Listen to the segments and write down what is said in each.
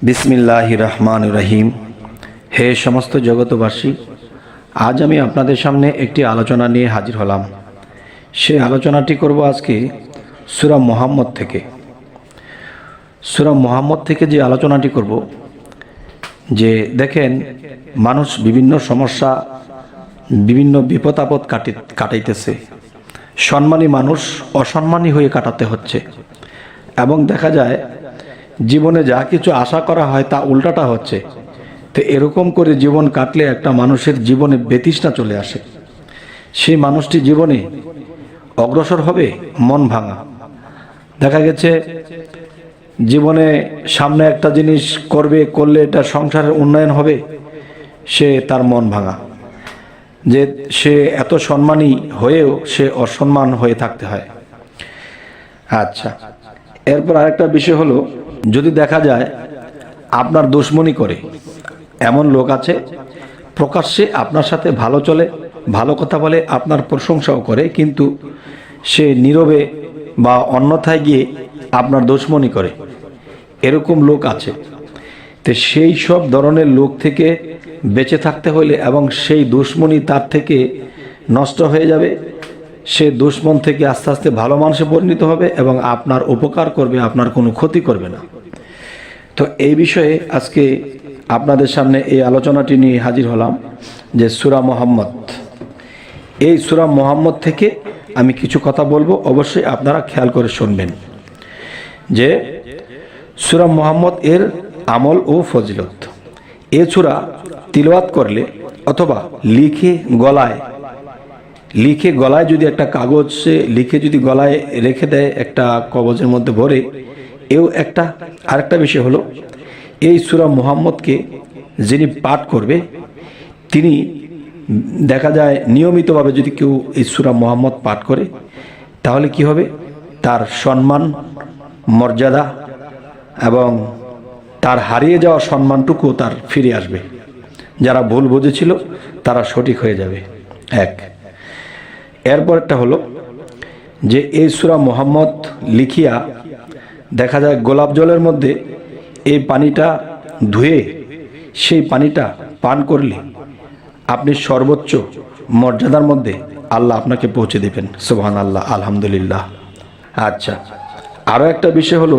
বিসমিল্লাহির রহমানির রহিম। হে সমস্ত জগতবাসী, আজ আমি আপনাদের সামনে একটি আলোচনা নিয়ে হাজির হলাম। সেই আলোচনাটি করব আজকে সূরা মুহাম্মদ থেকে। সূরা মুহাম্মদ থেকে যে আলোচনাটি করব, যে দেখেন মানুষ বিভিন্ন সমস্যা, বিভিন্ন বিপদ আপদ কাটাইতেছে। সম্মানী মানুষ অসম্মানী হয়ে কাটাতে হচ্ছে, এবং দেখা যায় জীবনে যা কিছু আশা করা হয় তা উল্টাটা হচ্ছে। তো এরকম করে জীবন কাটলে একটা মানুষের জীবনে বেতৃষ্ণা চলে আসে। সেই মানুষটি জীবনে অগ্রসর হবে মন ভাঙা। দেখা গেছে জীবনে সামনে একটা জিনিস করলে এটা সংসারের উন্নয়ন হবে, সে তার মন ভাঙা, যে সে এত সম্মানী হয়েও সে অসম্মান হয়ে থাকতে হয়। আচ্ছা, এরপর আরেকটা বিষয় হলো, যদি দেখা যায় আপনার দুশমনি করে এমন লোক আছে, প্রকাশ্যে আপনার সাথে ভালো চলে, ভালো কথা বলে, আপনার প্রশংসাও করে, কিন্তু সে নীরবে বা অন্যথায় গিয়ে আপনার দুশমনি করে, এরকম লোক আছে। তো সেই সব ধরনের লোক থেকে বেঁচে থাকতে হলে এবং সেই দুশমনি তার থেকে নষ্ট হয়ে যাবে, সে দুশমন থেকে আস্তে আস্তে ভালো মানুষে পরিণত হবে এবং আপনার উপকার করবে, আপনার কোনো ক্ষতি করবে না। তো এই বিষয়ে আজকে আপনাদের সামনে এই আলোচনাটি নিয়ে হাজির হলাম, যে সূরা মুহাম্মদ। এই সূরা মুহাম্মদ থেকে আমি কিছু কথা বলবো, অবশ্যই আপনারা খেয়াল করে শুনবেন। যে সূরা মুহাম্মদ এর আমল ও ফজিলত। এ সূরা তিলাওয়াত করলে অথবা লিখে গলায় যদি একটা কাগজে লিখে যদি গলায় রেখে দেয়, একটা কবজের মধ্যে ভরে, এও একটা। আরেকটা বিষয় হলো, এই সূরা মুহাম্মদকে যিনি পাঠ করবে, তিনি দেখা যায় নিয়মিতভাবে যদি কেউ এই সূরা মুহাম্মদ পাঠ করে, তাহলে কি হবে, তার সম্মান, মর্যাদা এবং তার হারিয়ে যাওয়া সম্মানটুকু তার ফিরে আসবে। যারা ভুল বুঝেছিল তারা সঠিক হয়ে যাবে। এক। এরপর একটা হলো যে এই সূরা মুহাম্মদ লিখিয়া দেখা যায় গোলাপ জলের মধ্যে এই পানিটা ধুয়ে সেই পানিটা পান করলে আপনি সর্বোচ্চ মর্যাদার মধ্যে আল্লাহ আপনাকে পৌঁছে দেবেন। সুবহানাল্লাহ, আলহামদুলিল্লাহ। আচ্ছা, আরও একটা বিষয় হলো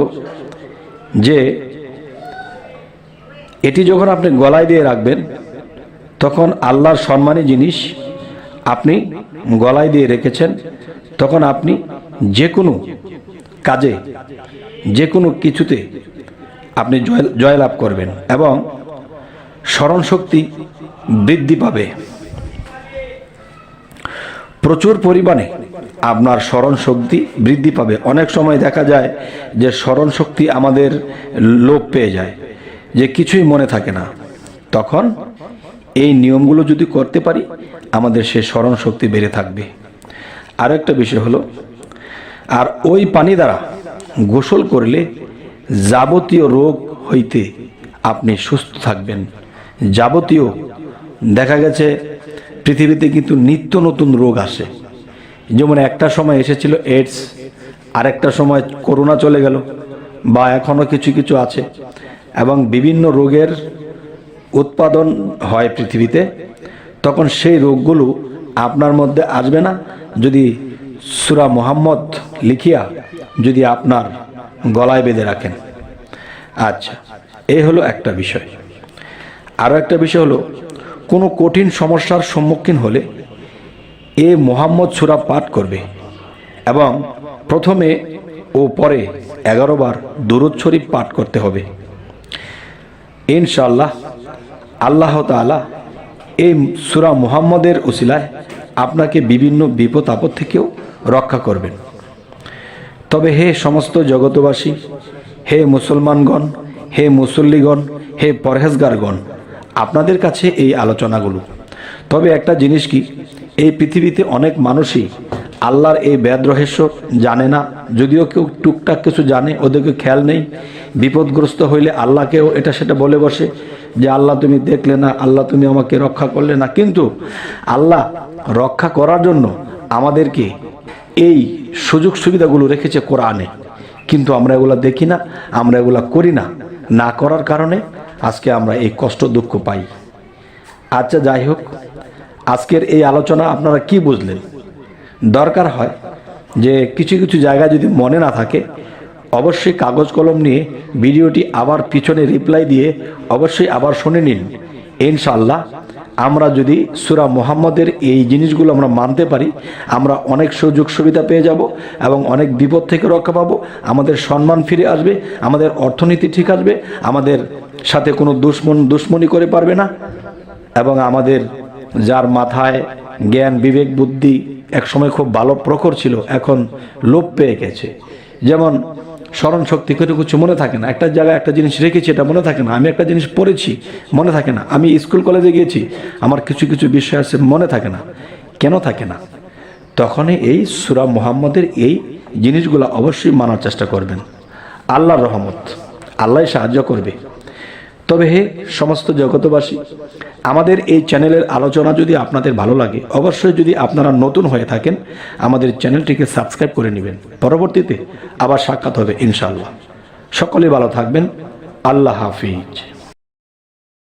যে এটি যখন আপনি গলায় দিয়ে রাখবেন, তখন আল্লাহর সম্মানী জিনিস আপনি গলায় দিয়ে রেখেছেন, তখন আপনি যে কোনো কাজে, যে কোনো কিছুতে আপনি জয়লাভ করবেন এবং স্মরণশক্তি বৃদ্ধি পাবে। প্রচুর পরিমাণে আপনার স্মরণশক্তি বৃদ্ধি পাবে। অনেক সময় দেখা যায় যে স্মরণশক্তি আমাদের লোপ পেয়ে যায়, যে কিছুই মনে থাকে না। তখন এই নিয়মগুলো যদি করতে পারি, আমাদের সে স্মরণশক্তি বেড়ে থাকবে। আর একটা বিষয় হলো, আর ওই পানি দ্বারা গোসল করলে যাবতীয় রোগ হইতে আপনি সুস্থ থাকবেন। যাবতীয়, দেখা গেছে পৃথিবীতে কিন্তু নিত্য নতুন রোগ আসে। যেমন একটা সময় এসেছিল এইডস, আরেকটা সময় করোনা চলে গেল, বা এখনও কিছু কিছু আছে, এবং বিভিন্ন রোগের উৎপাদন হয় পৃথিবীতে। তখন সেই রোগগুলো আপনার মধ্যে আসবে না যদি সূরা মুহাম্মদ লিখিয়া যদি আপনার গলায় বেঁধে রাখেন। আচ্ছা, এই হলো একটা বিষয়। আরও একটা বিষয় হলো, কোনো কঠিন সমস্যার সম্মুখীন হলে এ মুহাম্মদ সূরা পাঠ করবে এবং প্রথমে ও পরে 11 বার দুরূদ শরীফ পাঠ করতে হবে। ইনশাআল্লাহ আল্লাহ তাআলা এই সূরা মুহাম্মদের উসিলায় আপনাকে বিভিন্ন বিপদ আপদ থেকেও রক্ষা করবেন। তবে হে সমস্ত জগতবাসী, হে মুসলমানগণ, হে মুসল্লিগণ, হে পরহেজগারগণ, আপনাদের কাছে এই আলোচনাগুলো। তবে একটা জিনিস কি, এই পৃথিবীতে অনেক মানুষই আল্লাহর এই বেদ রহস্য জানে না। যদিও কেউ টুকটাক কিছু জানে, ওদেরকে খেয়াল নেই। বিপদগ্রস্ত হইলে আল্লাহকেও এটা সেটা বলে বসে যে আল্লাহ তুমি দেখলে না, আল্লাহ তুমি আমাকে রক্ষা করলে না। কিন্তু আল্লাহ রক্ষা করার জন্য আমাদেরকে এই সুযোগ সুবিধাগুলো রেখেছে কোরআনে, কিন্তু আমরা এগুলা দেখি না, আমরা এগুলা করি না। না করার কারণে আজকে আমরা এই কষ্ট দুঃখ পাই। আচ্ছা, যাই হোক, আজকের এই আলোচনা আপনারা কি বুঝলেন? দরকার হয় যে কিছু কিছু জায়গায় যদি মনে না থাকে, অবশ্যই কাগজ কলম নিয়ে ভিডিওটি আবার পিছনে রিপ্লাই দিয়ে অবশ্যই আবার শুনে নিন। ইনশাআল্লাহ আমরা যদি সূরা মুহাম্মদের এই জিনিসগুলো আমরা মানতে পারি, আমরা অনেক সুযোগ সুবিধা পেয়ে যাব এবং অনেক বিপদ থেকে রক্ষা পাবো। আমাদের সম্মান ফিরে আসবে, আমাদের অর্থনীতি ঠিক আসবে, আমাদের সাথে কোনো দুশ্মনী করে পারবে না, এবং আমাদের যার মাথায় জ্ঞান বিবেক বুদ্ধি একসময় খুব ভালো প্রখর ছিল, এখন লোপ পেয়ে গেছে। যেমন স্মরণ শক্তি করে কিছু মনে থাকে না, একটা জায়গায় একটা জিনিস রেখেছি এটা মনে থাকে না, আমি একটা জিনিস পড়েছি মনে থাকে না, আমি স্কুল কলেজে গিয়েছি আমার কিছু কিছু বিষয় আছে মনে থাকে না। কেন থাকে না? তখনই এই সূরা মুহাম্মদের এই জিনিসগুলো অবশ্যই মানার চেষ্টা করবেন। আল্লাহর রহমত, আল্লাহ সাহায্য করবে। তবে হে সমস্ত জগতবাসী, আমাদের এই চ্যানেলের আলোচনা যদি আপনাদের ভালো লাগে, অবশ্যই যদি আপনারা নতুন হয়ে থাকেন আমাদের চ্যানেলটিকে সাবস্ক্রাইব করে নেবেন। পরবর্তীতে আবার সাক্ষাৎ হবে ইনশাআল্লাহ। সকলে ভালো থাকবেন। আল্লাহ হাফিজ।